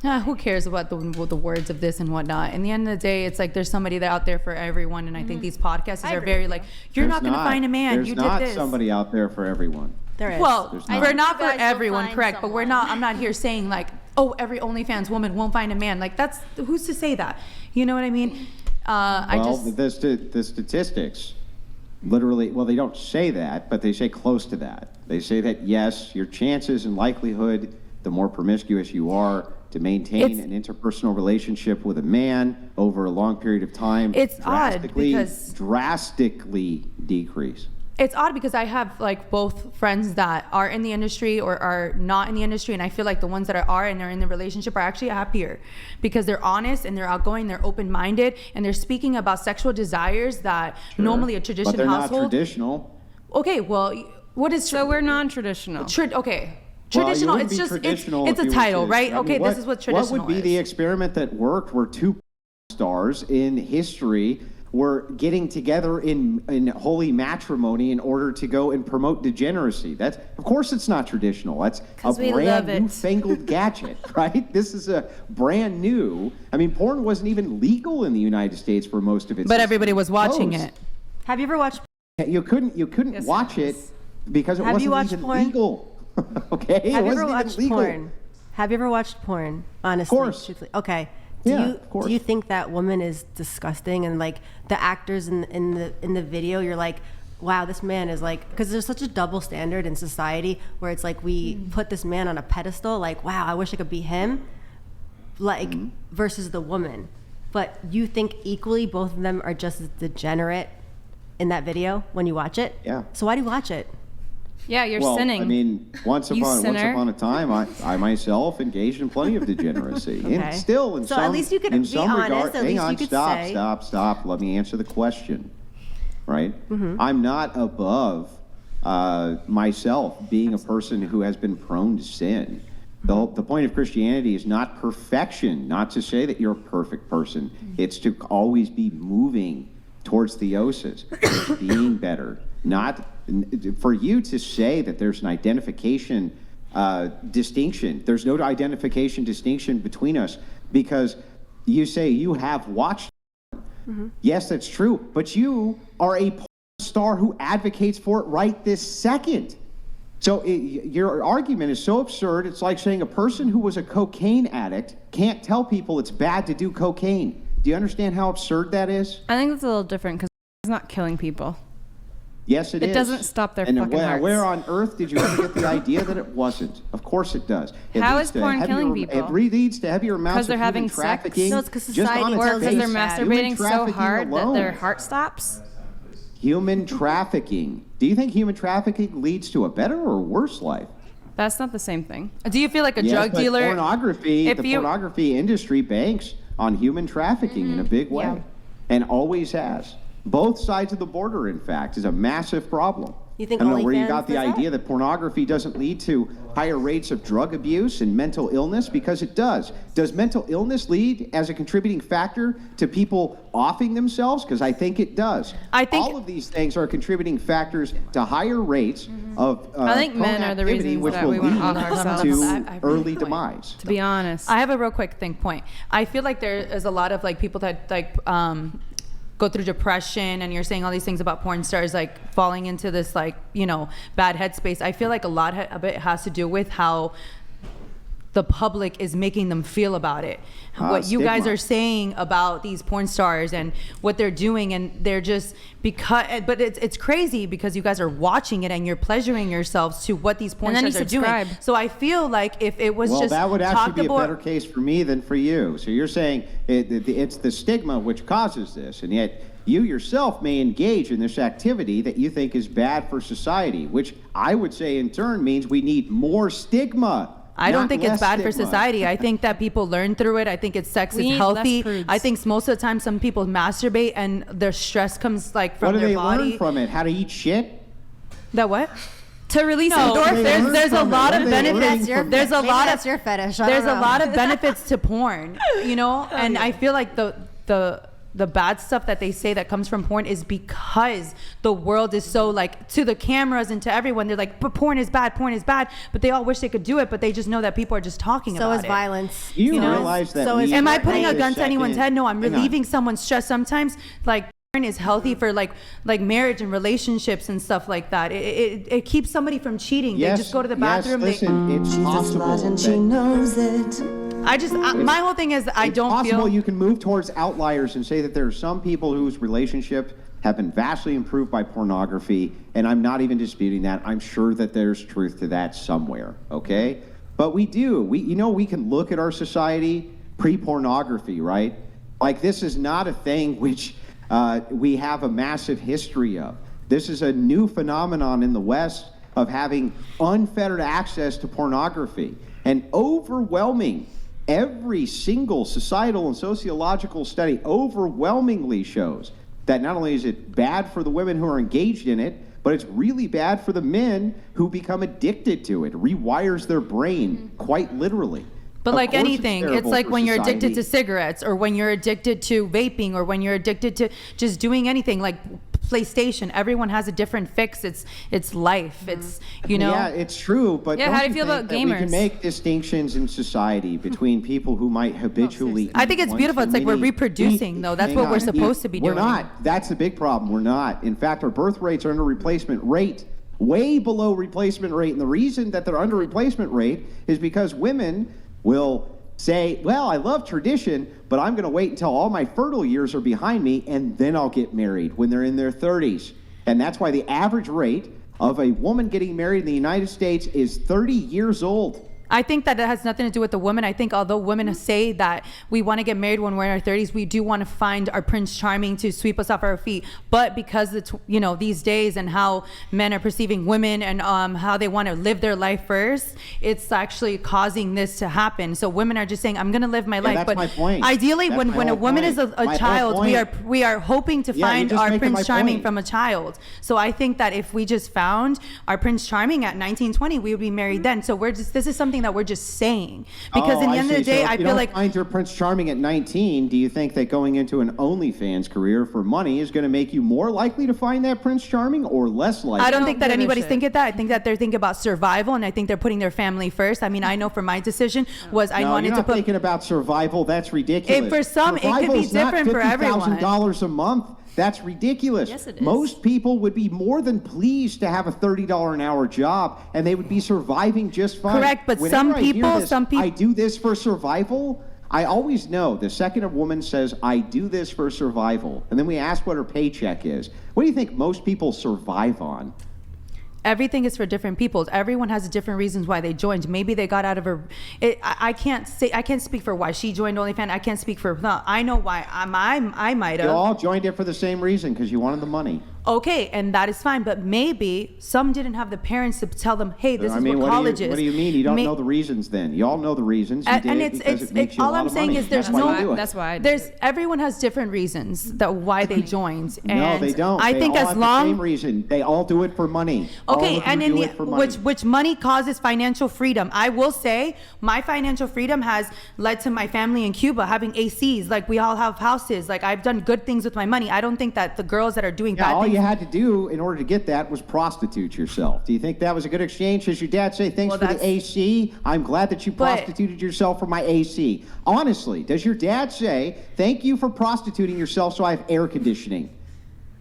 Who cares about the words of this and whatnot? In the end of the day, it's like there's somebody out there for everyone, and I think these podcasts are very like, you're not going to find a man. You did this. There's not somebody out there for everyone. There is. Well, we're not for You guys will everyone, find correct? But someone. I'm not here saying like, oh, every OnlyFans woman won't find a man. Like who's to say that? You know what I mean? The statistics literally, well, they don't say that, but they say close to that. They say that, yes, your chances and likelihood, the more promiscuous you are, to maintain an interpersonal relationship with a man over a long period of time, it's odd because drastically decrease. It's odd because I have like both friends that are in the industry or are not in the industry, and I feel like the ones that are and they're in the relationship are actually happier because they're honest and they're outgoing, they're open-minded, and they're speaking about sexual desires that normally a traditional but they're household. not traditional. Okay, well, what is so we're non-traditional? Okay. Traditional, well, it's just traditional it's a title, right? I mean, okay, this is what traditional is. What would be the experiment that worked where two stars in history were getting together in holy matrimony in order to go and promote degeneracy? That's, of course, it's not traditional. That's a brand newfangled gadget, right? This is a brand new. I mean, porn wasn't even legal in the United States for most of its. But everybody was watching it. Have you ever watched? You couldn't watch it because it wasn't even legal. Okay. Have you ever watched porn? Have you ever watched porn? Honestly, of course. Truthfully. Okay. Of course. Do you think that woman is disgusting and like the actors in the video? You're like, wow, this man is like, because there's such a double standard in society where it's like we put this man on a pedestal, like, wow, I wish I could be him, like versus the woman. But you think equally both of them are just as degenerate in that video when you watch it? Yeah. So why do you watch it? Yeah, you're well, sinning. I mean, once upon a time, I myself engaged in plenty of degeneracy, and still, in so some, at least you could in be some honest. regard, At least you could say. Stop. Let me answer the question. Right? I'm not above myself being a person who has been prone to sin. The point of Christianity is not perfection, not to say that you're a perfect person. It's to always be moving towards theosis, towards being better. Not for you to say that there's an identification distinction. There's no identification distinction between us because you say you have watched. Yes, that's true. But you are a porn star who advocates for it right this second. So your argument is so absurd. It's like saying a person who was a cocaine addict can't tell people it's bad to do cocaine. Do you understand how absurd that is? I think that's a little different because it's not killing people. Yes, it is. It doesn't stop their and fucking hearts. Where on earth did you ever get the idea that it wasn't? Of course it does. How is porn killing people? It leads to heavier amounts of they're having human trafficking. sex? No, it's because society Or because they're masturbating so hard alone. that their heart stops? Human trafficking. Do you think human trafficking leads to a better or worse life? That's not the same thing. Do you feel like a drug dealer? Pornography industry banks on human trafficking in a big way, and always has. Both sides of the border, in fact, is a massive problem. You think I don't know where you OnlyFans got the does idea that pornography doesn't lead to higher rates of drug abuse and mental illness, because it does. Does mental illness lead as a contributing factor to people offing themselves? Because I think it does. I think all of these things are contributing factors to higher rates of I think men are the reasons which that will we want lead off ourselves. to early demise. To be honest. I have a real quick point. I feel like there is a lot of like people that like go through depression, and you're saying all these things about porn stars like falling into this like, you know, bad headspace. I feel like a lot of it has to do with how the public is making them feel about it. What you guys are saying about these porn stars and what they're doing, and they're just but it's crazy because you guys are watching it and you're pleasuring yourselves to what these porn stars are doing. So I feel like if it was just that would actually be a better case for me than for you. So you're saying it's the stigma which causes this, and yet you yourself may engage in this activity that you think is bad for society, which I would say in turn means we need more stigma. I don't think it's bad for society. I think that people learn through it. I think sex is healthy. I think most of the time some people masturbate and their stress comes like from their body. What do they learn from it? How to eat shit? That what? To release endorphins. There's a lot of benefits. There's a lot of your fetish. There's a lot of benefits to porn, you know? And I feel like the the bad stuff that they say that comes from porn is because the world is so like to the cameras and to everyone, they're like, but porn is bad, but they all wish they could do it, but they just know that people are just talking So about is it. violence. Do you know? realize that So is- Am I Right. putting a Wait gun to anyone's second. head? No, I'm Hang on. relieving someone's stress. Sometimes like porn is healthy for like marriage and relationships and stuff like that. It keeps somebody from cheating. Yes, They just go to the bathroom. Yes, listen, it's possible that My whole thing is I it's don't possible feel. you can move towards outliers and say that there are some people whose relationships have been vastly improved by pornography, and I'm not even disputing that. I'm sure that there's truth to that somewhere, okay? But we can look at our society pre-pornography, right? Like, this is not a thing which we have a massive history of. This is a new phenomenon in the West of having unfettered access to pornography. And overwhelming, every single societal and sociological study overwhelmingly shows that not only is it bad for the women who are engaged in it, but it's really bad for the men who become addicted to it. It rewires their brain, quite literally. But Of like course anything, it's terrible like for when you're addicted to society. cigarettes or when you're addicted to vaping or when you're addicted to just doing anything like PlayStation. Everyone has a different fix. It's life. It's, Yeah, it's true, but Yeah, don't how do you you feel think about that we can gamers? make distinctions in society between people who might habitually I think it's eat beautiful. once It's like too we're many- reproducing, though. That's Hang what we're on. supposed to be We're doing. not. That's the big problem. We're not. In fact, our birth rates are under replacement rate, way below replacement rate. And the reason that they're under replacement rate is because women will say, well, I love tradition, but I'm going to wait until all my fertile years are behind me, and then I'll get married when they're in their 30s. And that's why the average rate of a woman getting married in the United States is 30 years old. I think that it has nothing to do with the women. I think although women say that we want to get married when we're in our 30s, we do want to find our Prince Charming to sweep us off our feet. But because these days and how men are perceiving women and how they want to live their life first, it's actually causing this to happen. So women are just saying, "I'm going to live my life." that's but my point. ideally, That's my when a whole woman is point. a My whole child, point. we are hoping to Yeah, you're find just our making my Prince Charming point. from a child. So I think that if we just found our Prince Charming at 19, 20, we would be married then. So this is something that we're just saying. Because in the end of the day, I feel like find your Prince Charming at 19, do you think that going into an OnlyFans career for money is going to make you more likely to find that Prince Charming or less likely? I don't think that give a anybody's shit. thinking that. I think that they're thinking about survival, and I think they're putting their family first. I mean, I know for my decision was I No, wanted you're to not put. thinking about survival. That's ridiculous. For some, it could be Survival's not different for everyone. $50,000 a month. That's ridiculous. Yes, it is. Most people would be more than pleased to have a $30 an hour job, and they would be surviving just fine. Correct, but Whenever some I hear people- this, some peop- I do this for survival. I always know the second a woman says, I do this for survival, and then we ask what her paycheck is. What do you think most people survive on? Everything is for different people. Everyone has different reasons why they joined. Maybe they got out of I can't speak for why she joined OnlyFans. I can't speak for. No, I know why. I might You have. all joined it for the same reason, because you wanted the money. Okay, and that is fine. But maybe some didn't have the parents to tell them, "Hey, this I is mean, what college is." what do you mean? You don't May- know the reasons then. You all know the reasons. You did and it because it makes you all a lot I'm of saying money. is there's That's why you do no it. That's why I did it. everyone has different reasons that why they joined. And No, they don't. I They think all as have long the same reason. They all do it for money. All Okay, of them and do it for money. which money causes financial freedom. I will say my financial freedom has led to my family in Cuba having ACs. Like we all have houses. Like I've done good things with my money. I don't think that the girls that are doing Yeah, bad all things. you had to do in order to get that was prostitute yourself. Do you think that was a good exchange? Does your dad say, thanks Well, for the that's- AC? I'm glad that you But- prostituted yourself for my AC. Honestly, does your dad say, thank you for prostituting yourself so I have air conditioning?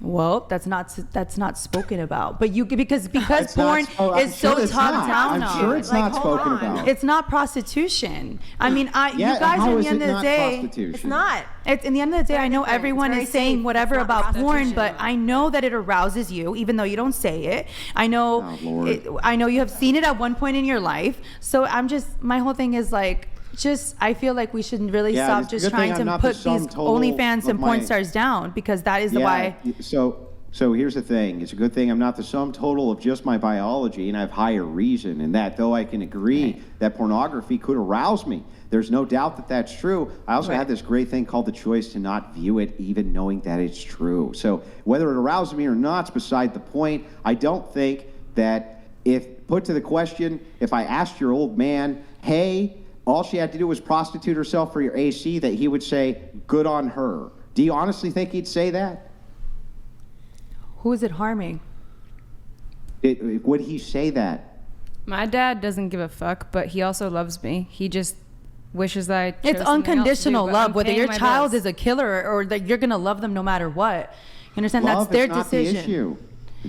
Well, that's not spoken about. But because It's not porn spo- I'm is so sure it's top not. down I'm sure on. it's Like, not hold spoken on. about. It's not prostitution. I mean, Yeah, you guys how at is the end it of the not day. prostitution? It's not. It's in the end of the day, Very I know different. everyone It's very is saying safe. whatever It's not about porn, prostitution. but I know that it arouses you, even though you don't say it. I know, Oh, Lord. I know you have seen it at one point in your life. So my whole thing is like, I feel like we should really Yeah, stop it's a just good thing trying I'm to not the put sum these total OnlyFans of and porn my- stars down because that is the Yeah, why. So here's the thing. It's a good thing I'm not the sum total of just my biology, and I have higher reason. And that, though I can agree that pornography could arouse me, there's no doubt that that's true. I also Right. have this great thing called the choice to not view it, even knowing that it's true. So whether it arouses me or not is beside the point. I don't think that if put to the question, if I asked your old man, hey, all she had to do was prostitute herself for your AC, that he would say, good on her. Do you honestly think he'd say that? Who is it harming? Would he say that? My dad doesn't give a fuck, but he also loves me. He just wishes that I chose It's something else to do, unconditional but love. I'm Whether paying your my child bills. is a killer or that you're gonna love them no matter what. You understand? Love That's their is not decision. the issue.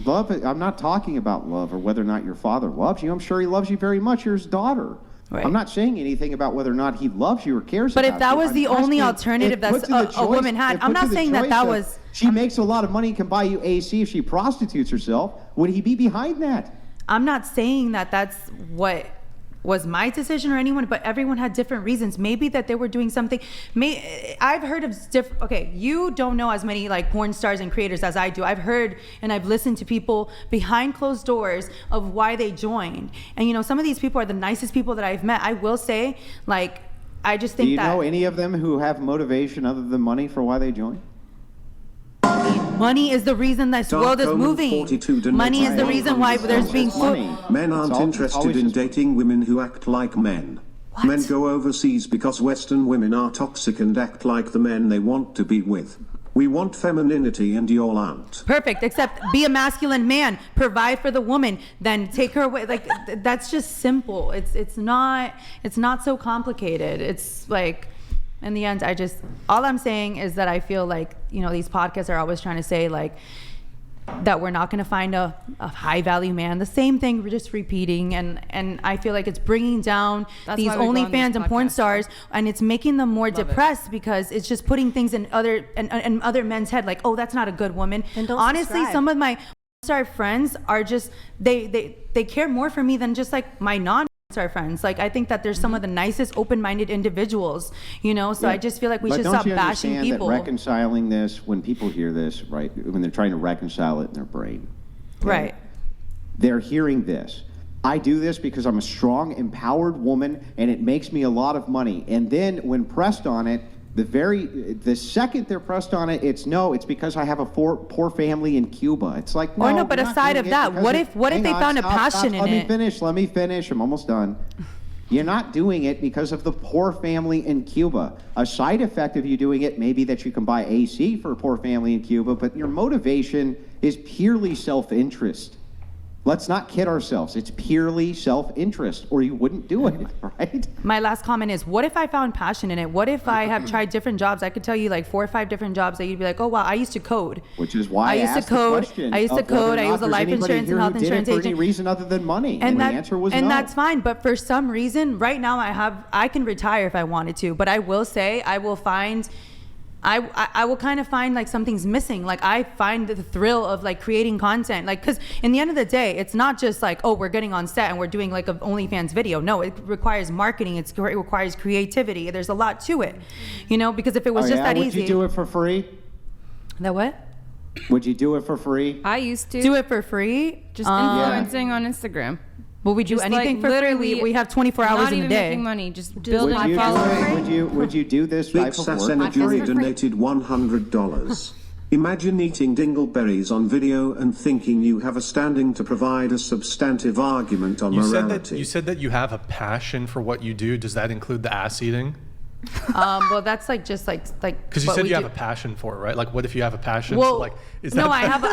Love. I'm not talking about love or whether or not your father loves you. I'm sure he loves you very much. You're his daughter. Right. I'm not saying anything about whether or not he loves you or cares But about you. if that was I'm the only asking, alternative if put that's to the a woman choice- had, if I'm put not to the saying that choice that of, was. She makes a lot of money and can buy you AC if she prostitutes herself. Would he be behind that? I'm not saying that that's what was my decision or anyone, but everyone had different reasons. Maybe that they were doing something. I've heard of different. Okay, you don't know as many like porn stars and creators as I do. I've heard and I've listened to people behind closed doors of why they joined. And you know, some of these people are the nicest people that I've met. I will say, like, I just think Do you that know any of them who have motivation other than money for why they join? money is the reason this Dark world is Omen moving. 42 donates Money is the Right. reason why there's being It's money. Men It's aren't always interested in just- dating women who act like men. What? Men go overseas because Western women are toxic and act like the men they want to be with. We want femininity and you all aren't. Perfect, except be a masculine man, provide for the woman, then take her away. Like that's just simple. It's not so complicated. It's like in the end, all I'm saying is that I feel like, you know, these podcasts are always trying to say like that we're not going to find a high value man. The same thing, we're just repeating, and I feel like it's bringing down That's these why we go on these OnlyFans and porn podcasts. stars, and it's making them more it. depressed because it's just putting things in other men's head like, oh, that's not a good woman. And don't Honestly, subscribe. some of my star friends are just they care more for me than just like my non-star friends. Like I think that there's some of the nicest open-minded individuals, you know, so Yeah. I just feel like we But should don't stop you bashing understand people. that reconciling this, when people hear this, right, when they're trying to reconcile it in their brain, okay, Right. they're hearing this. I do this because I'm a strong, empowered woman, and it makes me a lot of money. And then when pressed on it, the second they're pressed on it, it's because I have a poor family in Cuba. It's like, no. Or no, but you're not aside doing of it that, because what of- if hang they on, found a stop, passion in let it? Let me finish. I'm almost done. You're not doing it because of the poor family in Cuba. A side effect of you doing it may be that you can buy AC for a poor family in Cuba, but your motivation is purely self-interest. Let's not kid ourselves. It's purely self-interest, or you wouldn't do it, right? My last comment is, what if I found passion in it? What if I have tried different jobs? I could tell you like 4 or 5 different jobs that you'd be like, oh wow, I used to code. Which is why I used to asked the code. question I used to of whether or code. I not was a there's life anybody insurance here and who health did it insurance for agent. any reason other than money, And the that, answer was and no. that's fine. But for some reason, right now I can retire if I wanted to. But I will say I will kind of find like something's missing. Like I find the thrill of like creating content. Like, cause in the end of the day, it's not just like, oh, we're getting on set and we're doing like an OnlyFans video. No, it requires marketing. It requires creativity. There's a lot to it, you know, because if it was just that Would easy. you do it for free? That what? Would you do it for free? I used to Do it for free? just influencing on Instagram. Will we do Just, anything like, for free? literally We have 24 hours not in a even day. making money, just Would building Would you, a do following. it? Would you do this Big type of Sass work? Energy donated $100. Imagine eating dingleberries on video and thinking you have a standing to provide a substantive argument on You morality. said that you have a passion for what you do. Does that include the ass eating? Well, that's like just like Because you what said we you do. have a passion for it, right? Like, what if you have a passion? Well, for, like, is no, that I have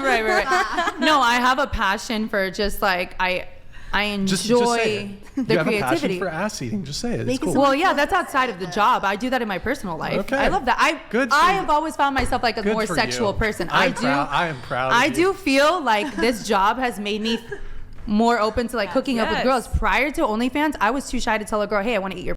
right. No, I have a passion for just like I enjoy just say it. the You have a passion creativity. for ass eating. Just say it. It's Make it cool. Well, yeah, that's outside of the job. I do that in my personal life. Okay. I love that. Good for I you. have always found myself like a Good more for sexual you. person. I am proud of I you. do feel like this job has made me more open to like hooking up with Yes. girls. Prior to OnlyFans, I was too shy to tell a girl, hey, I want to eat your